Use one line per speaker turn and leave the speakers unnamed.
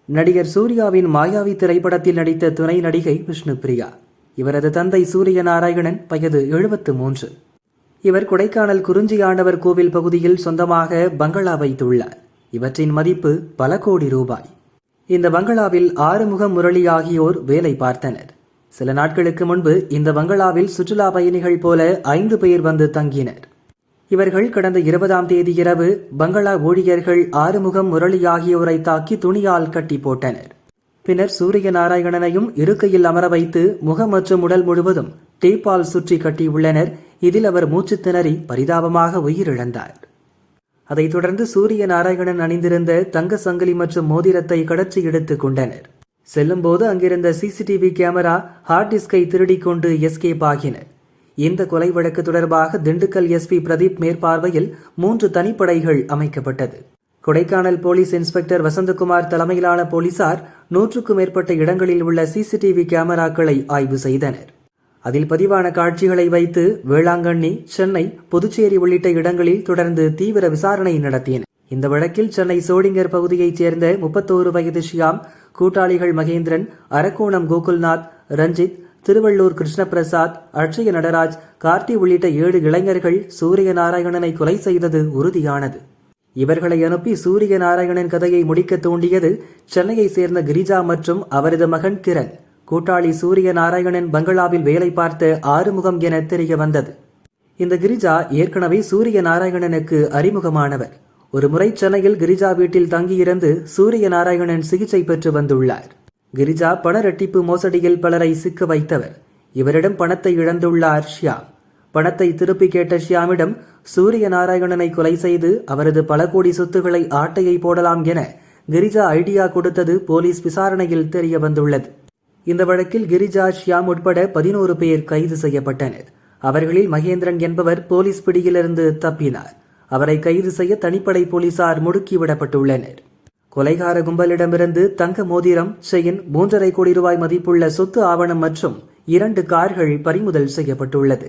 நடிகர் சூர்யாவின் மாயாவி திரைப்படத்தில் நடித்த துணை நடிகை விஷ்ணுபிரியா. இவரது தந்தை சூரிய நாராயணன், வயது 73. இவர் கொடைக்கானல் குறிஞ்சியாண்டவர் கோவில் பகுதியில் சொந்தமாக பங்களா வைத்துள்ளார். இவற்றின் மதிப்பு பல கோடி ரூபாய். இந்த பங்களாவில் ஆறுமுகம், முரளி ஆகியோர் வேலை பார்த்தனர். சில நாட்களுக்கு முன்பு இந்த பங்களாவில் சுற்றுலா பயணிகள் போல 5 பேர் வந்து தங்கினர். இவர்கள் கடந்த 20ஆம் தேதி இரவு பங்களா ஊழியர்கள் ஆறுமுகம், முரளி ஆகியோரை தாக்கி துணியால் கட்டி போட்டனர். பின்னர் சூரிய நாராயணனையும் இருக்கையில் அமர வைத்து முகம் மற்றும் உடல் முழுவதும் டேப்பால் சுற்றி கட்டியுள்ளனர். இதில் அவர் மூச்சு திணறி பரிதாபமாக உயிரிழந்தார். அதைத் தொடர்ந்து சூரிய நாராயணன் அணிந்திருந்த தங்க சங்கிலி மற்றும் மோதிரத்தை கடற்றி எடுத்துக் கொண்டனர். செல்லும்போது அங்கிருந்த சிசிடிவி கேமரா, ஹார்ட் டிஸ்கை திருடிக் கொண்டு எஸ்கேப் ஆகினர். இந்த கொலை வழக்கு தொடர்பாக திண்டுக்கல் எஸ்பி பிரதீப் மேற்பார்வையில் 3 தனிப்படைகள் அமைக்கப்பட்டது. கொடைக்கானல் போலீஸ் இன்ஸ்பெக்டர் வசந்தகுமார் தலைமையிலான போலீசார் 100க்கும் மேற்பட்ட இடங்களில் உள்ள சிசிடிவி கேமராக்களை ஆய்வு செய்தனர். அதில் பதிவான காட்சிகளை வைத்து வேளாங்கண்ணி, சென்னை, புதுச்சேரி உள்ளிட்ட இடங்களில் தொடர்ந்து தீவிர விசாரணை நடத்தினர். இந்த வழக்கில் சென்னை சோளிங்கர் பகுதியைச் சேர்ந்த 31 வயது ஷியாம், கூட்டாளிகள் மகேந்திரன், அரக்கோணம் கோகுல்நாத், ரஞ்சித், திருவள்ளூர் கிருஷ்ணபிரசாத், அட்சய நடராஜ், கார்த்தி உள்ளிட்ட 7 இளைஞர்கள் சூரிய நாராயணனை கொலை செய்தது உறுதியானது. இவர்களை அனுப்பி சூரிய நாராயணன் கதையை முடிக்க தூண்டியது சென்னையை சேர்ந்த கிரிஜா மற்றும் அவரது மகன் கிரண். கூட்டாளி சூரிய நாராயணன் பங்களாவில் வேலை பார்த்த ஆறுமுகம் என தெரிய வந்தது. இந்த கிரிஜா ஏற்கனவே சூரிய நாராயணனுக்கு அறிமுகமானவர். ஒருமுறை சென்னையில் கிரிஜா வீட்டில் தங்கியிருந்து சூரிய நாராயணன் சிகிச்சை பெற்று வந்துள்ளார். கிரிஜா பண ரெட்டிப்பு மோசடியில் பலரை சிக்க வைத்தவர். இவரிடம் பணத்தை இழந்துள்ளார் ஷியாம். பணத்தை திருப்பி கேட்ட ஷியாமிடம் சூரிய நாராயணனை கொலை செய்து அவரது பல கோடி சொத்துக்களை ஆட்டையை போடலாம் என கிரிஜா ஐடியா கொடுத்தது போலீஸ் விசாரணையில் தெரிய வந்துள்ளது. இந்த வழக்கில் கிரிஜா, ஷியாம் உட்பட 11 பேர் கைது செய்யப்பட்டனர். அவர்களில் மகேந்திரன் என்பவர் போலீஸ் பிடியிலிருந்து தப்பினார். அவரை கைது செய்ய தனிப்படை போலீசார் முடுக்கிவிடப்பட்டுள்ளனர். கொலைகார கும்பலிடமிருந்து தங்க மோதிரம், செயின், 3.5 கோடி ரூபாய் மதிப்புள்ள சொத்து ஆவணம் மற்றும் 2 கார்கள் பறிமுதல் செய்யப்பட்டுள்ளது.